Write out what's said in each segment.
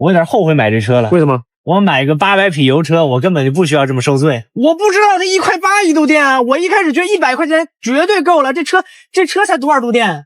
我有点后悔买这车了。为什么？我买个800匹油车，我根本就不需要这么受罪。我不知道这1.8块一度电啊！我一开始觉得100块钱绝对够了，这车才多少度电？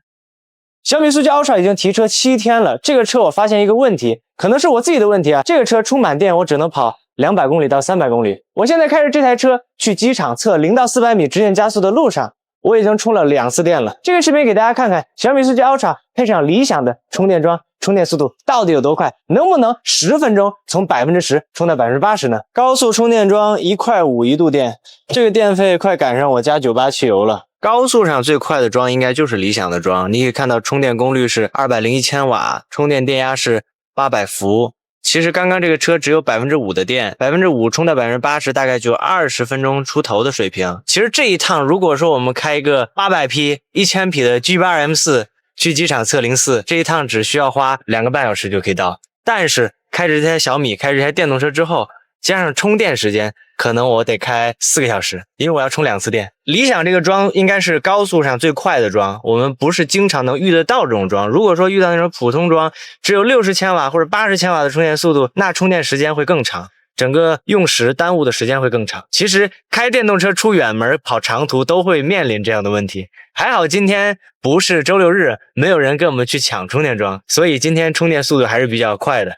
小米速七 Ultra 已经提车7天了，这个车我发现一个问题，可能是我自己的问题啊。这个车充满电我只能跑200公里到300公里。我现在开着这台车去机场测0到400米直线加速的路上，我已经充了2次电了。这个视频给大家看看小米速七 Ultra 配上理想的充电桩，充电速度到底有多快？能不能10分钟从10%充到80%呢？高速充电桩1.5块一度电，这个电费快赶上我加98汽油了。高速上最快的桩应该就是理想的桩，你可以看到充电功率是201千瓦，充电电压是800伏。其实刚刚这个车只有5%的电，5%充到80%大概就20分钟出头的水平。其实这一趟如果说我们开一个800匹、1000匹的 G8M4 去机场测04，这一趟只需要花2个半小时就可以到。但是开着这台小米，开着这台电动车之后，加上充电时间，可能我得开4个小时，因为我要充2次电。理想这个桩应该是高速上最快的桩，我们不是经常能遇得到这种桩。如果说遇到那种普通桩，只有60千瓦或者80千瓦的充电速度，那充电时间会更长，整个用时耽误的时间会更长。其实开电动车出远门跑长途都会面临这样的问题。还好今天不是周六日，没有人跟我们去抢充电桩，所以今天充电速度还是比较快的。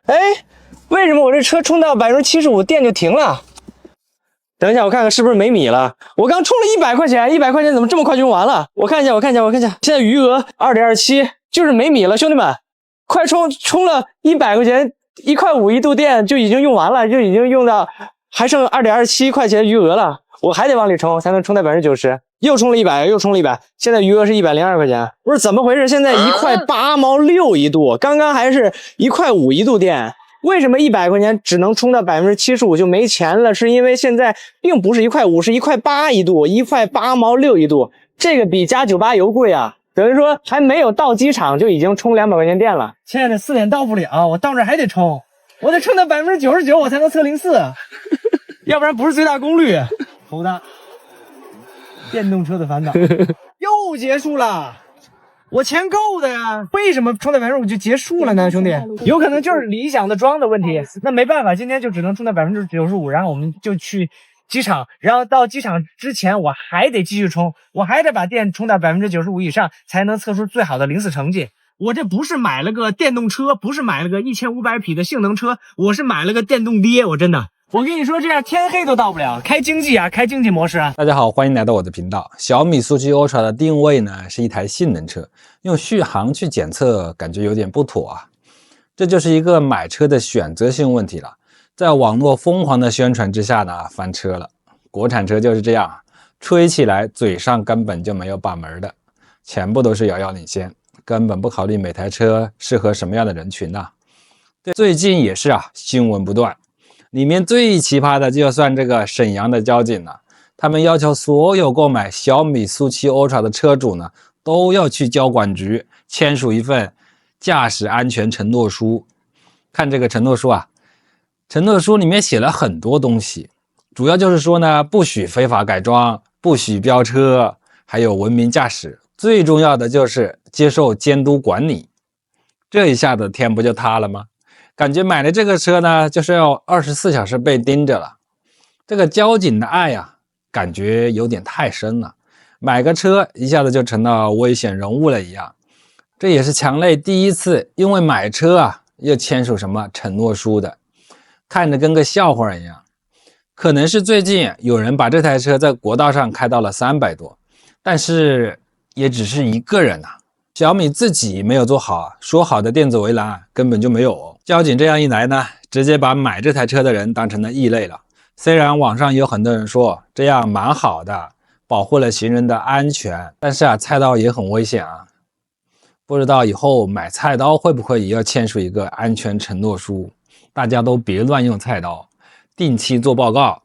为什么我这车充到75%电就停了？等一下，我看看是不是没米了。我刚充了100块钱，100块钱怎么这么快就用完了？我看一下，现在余额2.27，就是没米了，兄弟们，快充了100块钱，1.5块一度电就已经用完了，就已经用到还剩2.27块钱余额了。我还得往里充才能充到90%，又充了100，现在余额是102块钱。不是怎么回事？现在1块8毛6一度，刚刚还是1.5块一度电。为什么100块钱只能充到75%就没钱了？是因为现在并不是1.5块，是1.8块一度，1块8毛6一度，这个比加98油贵啊！等于说还没有到机场就已经充200块钱电了。亲爱的，4点到不了，我到这儿还得充，我得充到99%我才能测04，要不然不是最大功率。头大，电动车的烦恼又结束了。我钱够的呀，为什么充到5%就结束了呢？兄弟，有可能就是理想的桩的问题。那没办法，今天就只能充到95%，然后我们就去机场，然后到机场之前我还得继续充，我还得把电充到95%以上，才能测出最好的04成绩。我这不是买了个电动车，不是买了个1500匹的性能车，我是买了个电动爹，我真的。我跟你说，这样天黑都到不了，开经济模式啊！大家好，欢迎来到我的频道。小米速七 Ultra 的定位呢是一台性能车，用续航去检测感觉有点不妥啊。这就是一个买车的选择性问题了。在网络疯狂的宣传之下呢，翻车了。国产车就是这样，吹起来嘴上根本就没有把门的，全部都是遥遥领先，根本不考虑每台车适合什么样的人群啊。最近也是新闻不断。里面最奇葩的就算这个沈阳的交警了，他们要求所有购买小米速七 Ultra 的车主呢，都要去交管局签署一份驾驶安全承诺书。看这个承诺书承诺书里面写了很多东西，主要就是说呢，不许非法改装，不许飙车，还有文明驾驶，最重要的就是接受监督管理。这一下子天不就塌了吗？感觉买了这个车呢，就是要24小时被盯着了。这个交警的爱感觉有点太深了。买个车一下子就成了危险人物了一样。这也是强类第一次因为买车又签署什么承诺书的，看着跟个笑话一样。可能是最近有人把这台车在国道上开到了300多，但是也只是一个人小米自己没有做好，说好的电子围栏根本就没有。交警这样一来呢，直接把买这台车的人当成了异类了。虽然网上有很多人说这样蛮好的，保护了行人的安全，但是菜刀也很危险不知道以后买菜刀会不会也要签署一个安全承诺书，大家都别乱用菜刀，定期做报告。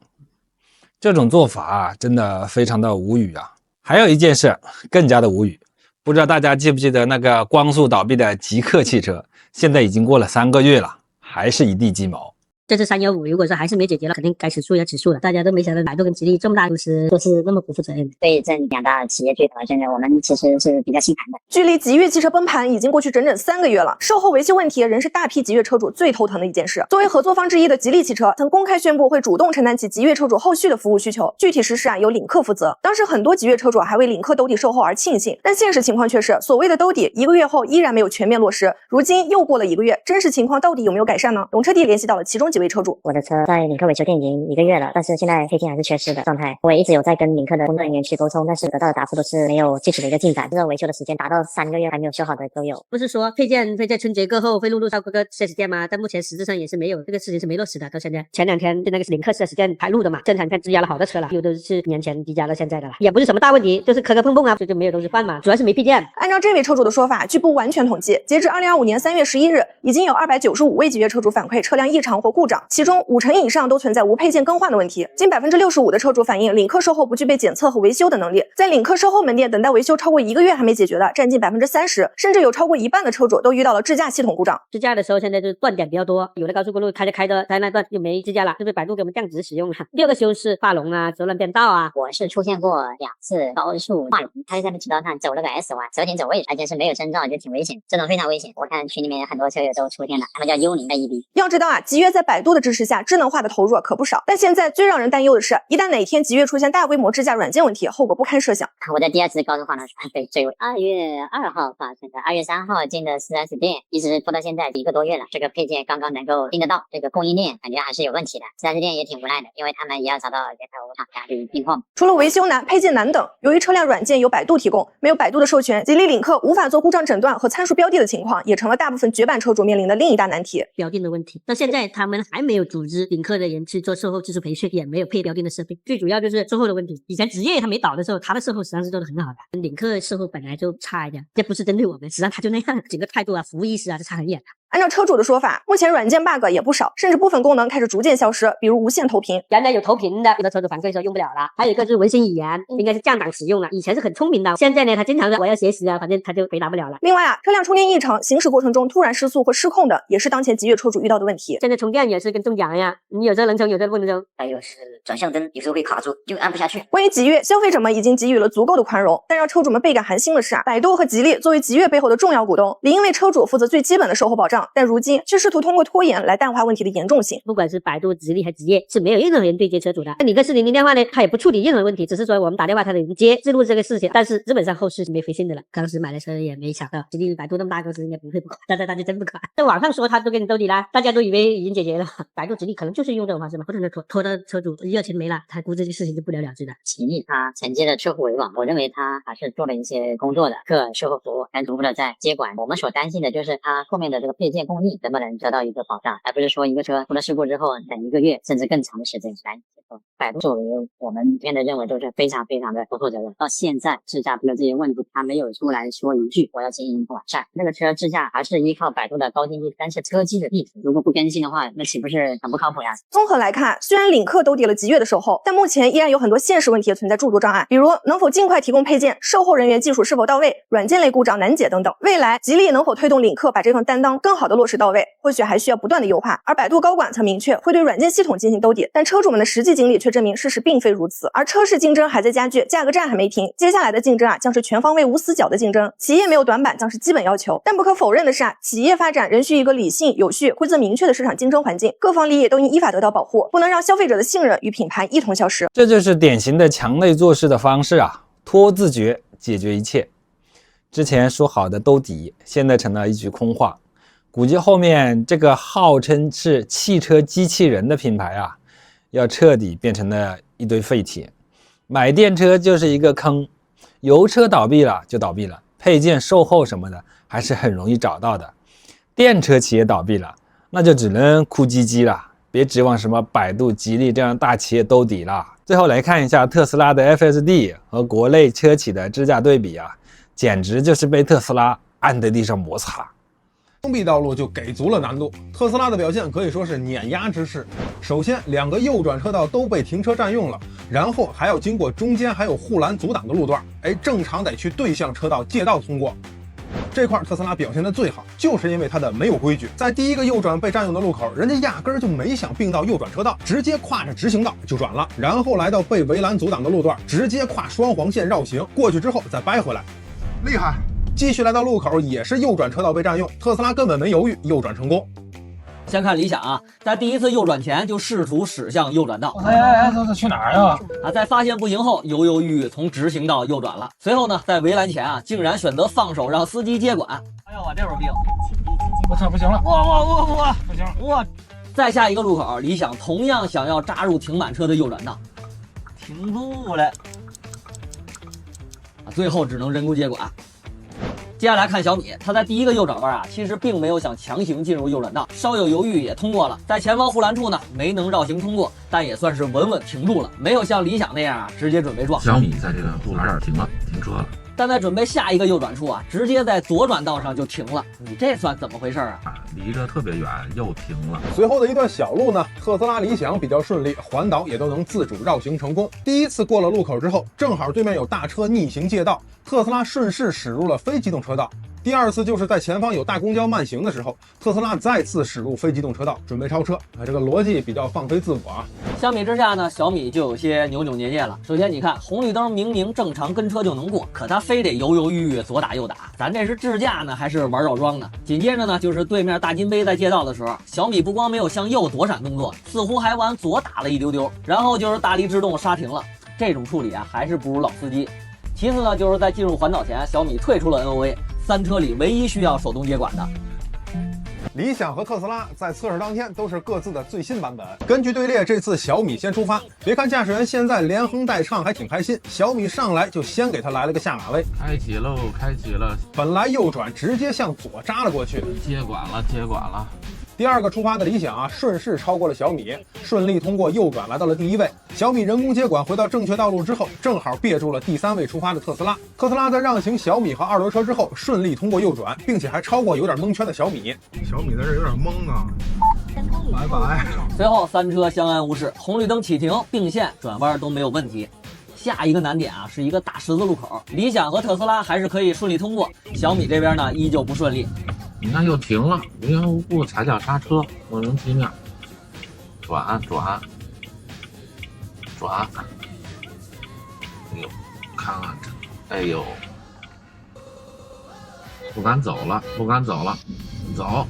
这种做法真的非常的无语还有一件事更加的无语，不知道大家记不记得那个光速倒闭的极客汽车，现在已经过了3个月了，还是一地鸡毛。这次315如果说还是没解决了，肯定该起诉也起诉了。大家都没想到百度跟吉利这么大公司都是那么不负责任的。对这两大企业巨头，现在我们其实是比较心寒的。距离吉悦汽车崩盘已经过去整整3个月了，售后维修问题仍是大批吉悦车主最头疼的一件事。作为合作方之一的吉利汽车曾公开宣布会主动承担起吉悦车主后续的服务需求，具体实施由领克负责。当时很多吉悦车主还为领克兜底售后而庆幸，但现实情况却是，所谓的兜底1个月后依然没有全面落实。如今又过了1个月，真实情况到底有没有改善呢？懂车帝联系到了其中几位车主。我的车在领克维修店已经1个月了，但是现在配件还是缺失的状态。我也一直有在跟领克的工作人员去沟通，但是得到的答复都是没有具体的一个进展。这个维修的时间达到3个月还没有修好的都有。不是说配件会在春节过后会陆路到各个 4S 店吗？但目前实质上也是没有，这个事情是没落实的。到现在前2天就那个是领克 4S 店排路的嘛，正常看质押了好多车了，又都是年前低价到现在的了，也不是什么大问题，就是磕磕碰碰啊，就没有东西换嘛，主要是没配件。按照这位车主的说法，据不完全统计，截至2025年3月11日，已经有295位吉悦车主反馈车辆异常或故障，其中50%以上都存在无配件更换的问题。近65%的车主反映领克售后不具备检测和维修的能力，在领克售后门店等待维修超过1个月还没解决的占近30%，甚至有超过一半的车主都遇到了智驾系统故障。智驾的时候现在就是断点比较多，有的高速公路开着在那段就没智驾了，是不是百度给我们降职使用了？第二个修饰画龙啊，折乱变道啊。我是出现过2次高速画龙，他就在那直道上走了个 S 弯，折停走位，而且是没有征兆，就挺危险，这种非常危险。我看群里面很多车友都出现了，他们叫幽灵的 ED。要知道吉悦在百度的支持下，智能化的投入可不少。但现在最让人担忧的是，一旦哪天吉悦出现大规模智驾软件问题，后果不堪设想。我在第2次高速画龙被追尾，2月2号发生的，2月3号进的 4S 店，一直拖到现在1个多月了。这个配件刚刚能够订得到，这个供应链感觉还是有问题的。4S 店也挺无奈的，因为他们也要找到源头厂家去订货。除了维修难、配件难等，由于车辆软件由百度提供，没有百度的授权，吉利领克无法做故障诊断和参数标的的情况，也成了大部分绝版车主面临的另一大难题。标定的问题，到现在他们还没有组织领克的人去做售后技术培训，也没有配标定的设备，最主要就是售后的问题。以前职业还没倒的时候，他的售后实际上是做得很好的，领克售后本来就差一点，这不是针对我们，实际上他就那样，整个态度啊、服务意识啊，是差很远的。按照车主的说法，目前软件 bug 也不少，甚至部分功能开始逐渐消失，比如无线投屏。原来有投屏的，有的车主反馈说用不了了。还有一个就是文心语言，应该是降档使用了，以前是很聪明的，现在呢，他经常说我要学习啊，反正他就回答不了了。另外车辆充电异常，行驶过程中突然失速或失控的，也是当前吉悦车主遇到的问题。现在充电也是跟中奖一样，你有时候能充，有时候不能充。还有是转向灯有时候会卡住，就按不下去。关于吉悦，消费者们已经给予了足够的宽容，但让车主们倍感寒心的是百度和吉利作为吉悦背后的重要股东，理应为车主负责最基本的售后保障，但如今却试图通过拖延来淡化问题的严重性。不管是百度、吉利还是吉业，是没有任何人对接车主的。那你跟400电话呢，他也不处理任何问题，只是说我们打电话他能接记录这个事情，但是基本上后续是没回信的了。当时买的车也没想到，吉利、百度那么大公司应该不会不管，但是他就真不管。在网上说他都给你兜底了，大家都以为已经解决了。百度、吉利可能就是用这种方式嘛，或者是拖到车主热情没了，他估计这事情就不了了之的。吉利他承接的车户为王，我认为他还是做了一些工作的，个售后服务跟逐步的在接管。我们所担心的就是他后面的这个配件供应能不能得到一个保障，而不是说一个车出了事故之后等1个月甚至更长的时间来接受。百度作为我们普遍的认为都是非常非常的不负责任，到现在智驾出了这些问题，他没有出来说一句我要进行完善。那个车智驾还是依靠百度的高精度单摄车机的地图，如果不更新的话，那岂不是很不靠谱呀？综合来看，虽然领克兜底了吉悦的售后，但目前依然有很多现实问题存在诸多障碍，比如能否尽快提供配件、售后人员技术是否到位、软件类故障难解等等。未来吉利能否推动领克把这份担当更好的落实到位，或许还需要不断的优化。而百度高管曾明确会对软件系统进行兜底，但车主们的实际经历却证明事实并非如此。而车市竞争还在加剧，价格战还没停，接下来的竞争将是全方位无死角的竞争，企业没有短板将是基本要求。但不可否认的是企业发展仍需一个理性、有序、规则明确的市场竞争环境，各方利益都应依法得到保护，不能让消费者的信任与品牌一同消失。这就是典型的墙内做事的方式啊，拖自觉解决一切。之前说好的兜底，现在成了一句空话。估计后面这个号称是汽车机器人的品牌啊，要彻底变成了一堆废铁。买电车就是一个坑，油车倒闭了就倒闭了，配件售后什么的还是很容易找到的。电车企业倒闭了，那就只能哭唧唧了，别指望什么百度、吉利这样大企业兜底了。最后来看一下特斯拉的 FSD 和国内车企的智驾对比啊，简直就是被特斯拉按在地上摩擦。封闭道路就给足了难度，特斯拉的表现可以说是碾压之势。首先，2个右转车道都被停车占用了，然后还要经过中间还有护栏阻挡的路段，正常得去对向车道借道通过。这块特斯拉表现的最好，就是因为它的没有规矩。在第一个右转被占用的路口，人家压根儿就没想并到右转车道，直接跨着直行道就转了，然后来到被围栏阻挡的路段，直接跨双黄线绕行过去之后再掰回来，厉害！继续来到路口，也是右转车道被占用，特斯拉根本没犹豫，右转成功。先看理想啊，在第一次右转前就试图驶向右转道。这去哪儿呀？在发现不行后，犹犹豫豫从直行道右转了。随后呢，在围栏前竟然选择放手让司机接管。哎呀，往这边并。我操，不行了！哇！不行！哇！再下一个路口，理想同样想要扎入停满车的右转道，停住了。最后只能人工接管。接下来看小米，他在第一个右转弯其实并没有想强行进入右转道，稍有犹豫也通过了。在前方护栏处呢，没能绕行通过，但也算是稳稳停住了，没有像理想那样直接准备撞。小米在这个护栏这儿停车了。但在准备下一个右转处直接在左转道上就停了，你这算怎么回事啊？离着特别远又停了。随后的一段小路呢，特斯拉、理想比较顺利，环岛也都能自主绕行成功。第一次过了路口之后，正好对面有大车逆行借道，特斯拉顺势驶入了非机动车道。第二次就是在前方有大公交慢行的时候，特斯拉再次驶入非机动车道，准备超车。这个逻辑比较放飞自我啊。相比之下呢，小米就有些扭扭捏捏了。首先你看，红绿灯明明正常跟车就能过，可他非得犹犹豫豫左打右打，咱这是智驾呢还是玩绕桩呢？紧接着呢，就是对面大金杯在借道的时候，小米不光没有向右躲闪动作，似乎还往左打了一丢丢，然后就是大力制动刹停了。这种处理还是不如老司机。其次呢，就是在进入环岛前，小米退出了 NOA， 三车里唯一需要手动接管的。理想和特斯拉在测试当天都是各自的最新版本。根据队列，这次小米先出发。别看驾驶员现在连哼带唱还挺开心，小米上来就先给他来了个下马威，开启喽，开启了。本来右转直接向左扎了过去，接管了。第二个出发的理想顺势超过了小米，顺利通过右转来到了第一位。小米人工接管回到正确道路之后，正好别住了第三位出发的特斯拉。特斯拉在让行小米和二轮车之后，顺利通过右转，并且还超过有点蒙圈的小米。小米在这有点懵啊，拜拜。随后三车相安无事，红绿灯启停、并线、转弯都没有问题。下一个难点是一个大十字路口，理想和特斯拉还是可以顺利通过，小米这边呢依旧不顺利。你看又停了，无缘无故踩脚刹车，莫名其妙。转，哎呦，看看这，哎呦，不敢走了，走。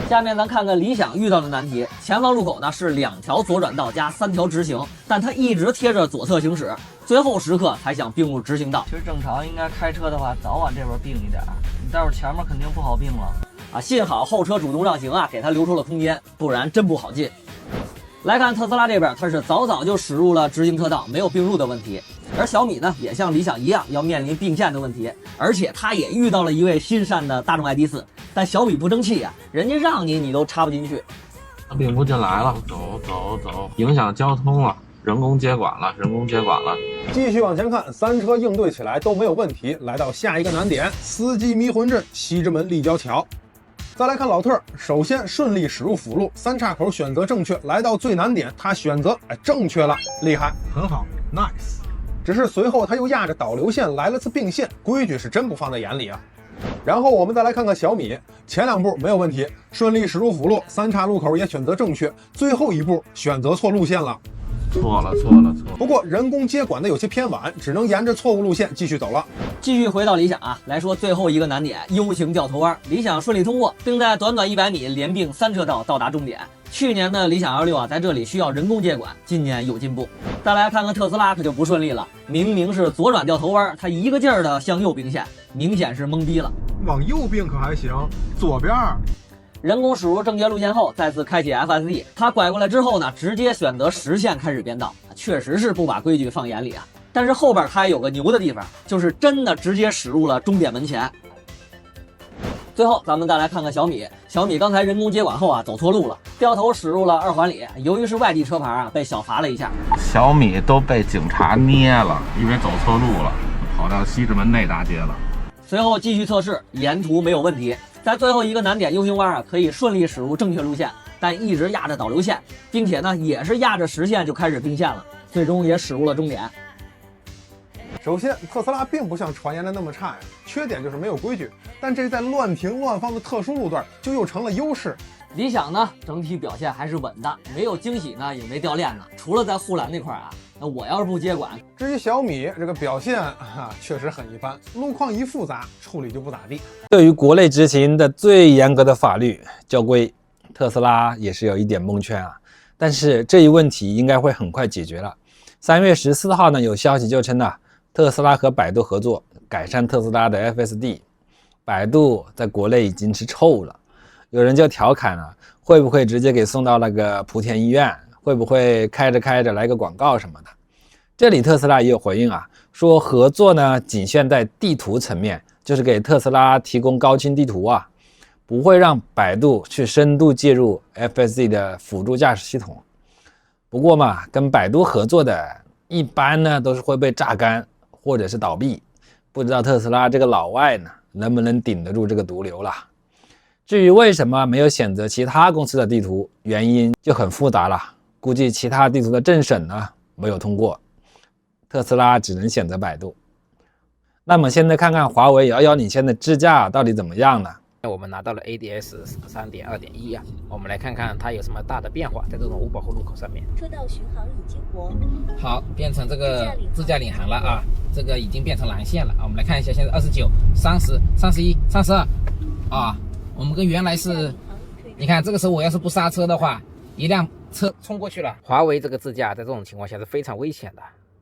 下面咱看看理想遇到的难题，前方路口呢是2条左转道加3条直行，但他一直贴着左侧行驶，最后时刻才想并入直行道。其实正常应该开车的话，早往这边并一点，你待会儿前面肯定不好并了。幸好后车主动让行给他留出了空间，不然真不好进。来看特斯拉这边，他是早就驶入了直行车道，没有并入的问题。而小米呢，也像理想一样要面临并线的问题，而且他也遇到了一位新上的大众ID.4，但小米不争气人家让你都插不进去，并不进来了，走，影响交通了，人工接管了。继续往前看，三车应对起来都没有问题。来到下一个难点，司机迷魂阵西直门立交桥。再来看老特，首先顺利驶入辅路，三岔口选择正确，来到最难点，他选择正确了，厉害，很好 ，nice。只是随后他又压着导流线来了次并线，规矩是真不放在眼里啊。然后我们再来看看小米，前2步没有问题，顺利驶入辅路，三岔路口也选择正确，最后一步选择错路线了。错了。不过人工接管的有些偏晚，只能沿着错误路线继续走了。继续回到理想来说最后一个难点 U 型掉头弯，理想顺利通过，并在短100米连并3车道到达终点。去年的理想26在这里需要人工接管，今年有进步。再来看看特斯拉，可就不顺利了，明明是左转掉头弯，他一个劲儿的向右并线，明显是懵逼了。往右并可还行，左边人工驶入正确路线后，再次开启 FSD， 他拐过来之后呢，直接选择实线开始变道，确实是不把规矩放眼里但是后边他也有个牛的地方，就是真的直接驶入了终点门前。最后咱们再来看看小米，小米刚才人工接管后走错路了，掉头驶入了2环里，由于是外地车牌被小罚了一下。小米都被警察捏了，因为走错路了，跑到西直门内大街了。随后继续测试，沿途没有问题。在最后一个难点 U 型弯可以顺利驶入正确路线，但一直压着导流线，并且呢也是压着实线就开始并线了，最终也驶入了终点。首先，特斯拉并不像传言的那么差呀，缺点就是没有规矩，但这在乱停乱放的特殊路段就又成了优势。理想呢，整体表现还是稳的，没有惊喜呢，也没掉链子。除了在护栏那块啊，那我要是不接管。至于小米这个表现确实很一般，路况一复杂，处理就不咋地。对于国内执行的最严格的法律交规，特斯拉也是有一点蒙圈啊。但是这一问题应该会很快解决了。3月14号呢，有消息就称呢，特斯拉和百度合作改善特斯拉的 FSD， 百度在国内已经吃臭了。有人就调侃了，会不会直接给送到那个莆田医院？会不会开着来个广告什么的？这里特斯拉也有回应啊，说合作呢仅限在地图层面，就是给特斯拉提供高清地图啊，不会让百度去深度介入 FSD 的辅助驾驶系统。不过嘛，跟百度合作的一般呢都是会被榨干或者是倒闭，不知道特斯拉这个老外呢能不能顶得住这个毒瘤了。至于为什么没有选择其他公司的地图，原因就很复杂了，估计其他地图的政审呢没有通过，特斯拉只能选择百度。那么现在看看华为遥遥领先的智驾到底怎么样呢？我们拿到了 ADS 3.2.1啊，我们来看看它有什么大的变化，在这种无保护路口上面。车道巡航已经过，好，变成这个自驾领航了啊，这个已经变成蓝线了啊。我们来看一下，现在29、30、31、32啊，我们跟原来是，你看这个时候我要是不刹车的话，一辆车冲过去了。华为这个自驾在这种情况下是非常危险的。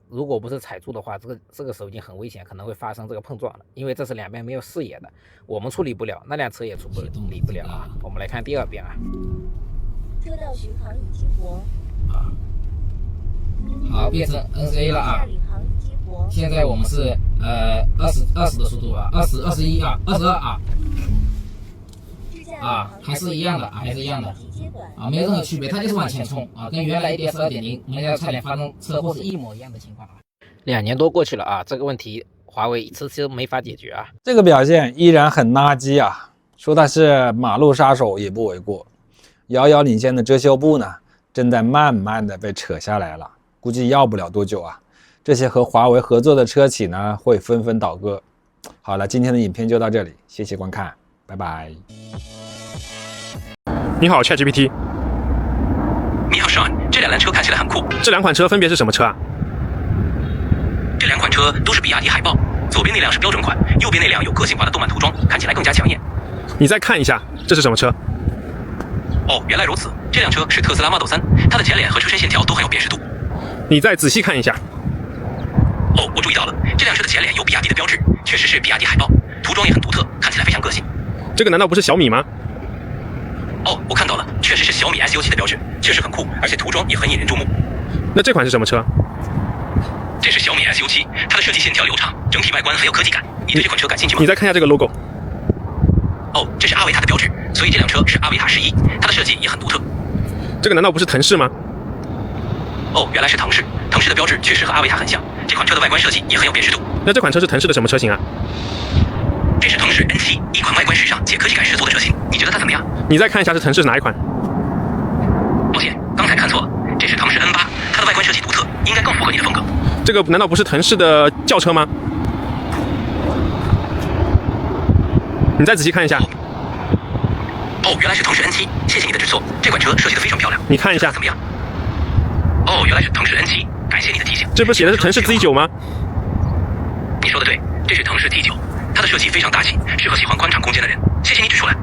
如果不是踩住的话，这个时候已经很危险，可能会发生这个碰撞了，因为这是两边没有视野的，我们处理不了，那辆车也理不了啊。我们来看第二遍啊。车道巡航已经过。好，变成 NCA 了啊。现在我们是20的速度啊，20、21啊，22啊。啊，还是一样的，还是一样的啊，没有任何区别，它就是往前冲啊，跟原来 ADS 2.0我们要差点发生车祸是一模一样的情况啊。2年多过去了啊，这个问题华为迟迟没法解决啊。这个表现依然很垃圾啊，说它是马路杀手也不为过。遥遥领先的遮羞布呢，正在慢慢的被扯下来了，估计要不了多久啊，这些和华为合作的车企呢会纷纷倒戈。好了，今天的影片就到这里，谢谢观看，拜拜。你好 ChatGPT。 你好 Sean， 这两辆车看起来很酷。这两款车分别是什么车啊？这两款车都是比亚迪海豹，左边那辆是标准款，右边那辆有个性化的动漫涂装，看起来更加抢眼。你再看一下，这是什么车？哦，原来如此，这辆车是特斯拉 Model 3，它的前脸和车身线条都很有辨识度。你再仔细看一下。哦，我注意到了，这辆车的前脸有比亚迪的标志，确实是比亚迪海豹，涂装也很独特，看起来非常个性。这个难道不是小米吗？哦，我看到了，确实是小米 SU7 的标志，确实很酷，而且涂装也很引人注目。那这款是什么车？这是小米 SU7，它的设计线条流畅，整体外观很有科技感。你对这款车感兴趣吗？你再看一下这个 logo。哦，这是阿维塔的标志，所以这辆车是阿维塔11，它的设计也很独特。这个难道不是腾势吗？哦，原来是腾势，腾势的标志确实和阿维塔很像。这款车的外观设计也很有辨识度。那这款车是腾势的什么车型啊？这是腾势 N7，一款外观时尚且科技感十足的车型，你觉得它怎么样？你再看一下是腾势哪一款？抱歉，刚才看错了，这是腾势 N8，它的外观设计独特，应该更符合你的风格。这个难道不是腾势的轿车吗？你再仔细看一下。哦，原来是腾势 N7，谢谢你的指错，这款车设计的非常漂亮。你看一下怎么样？哦，原来是腾势 N7，感谢你的提醒。这不是写的是腾势 Z9 吗？你说的对，这是腾势 T9，它的设计非常大气，适合喜欢宽敞空间的人。谢谢你指出来。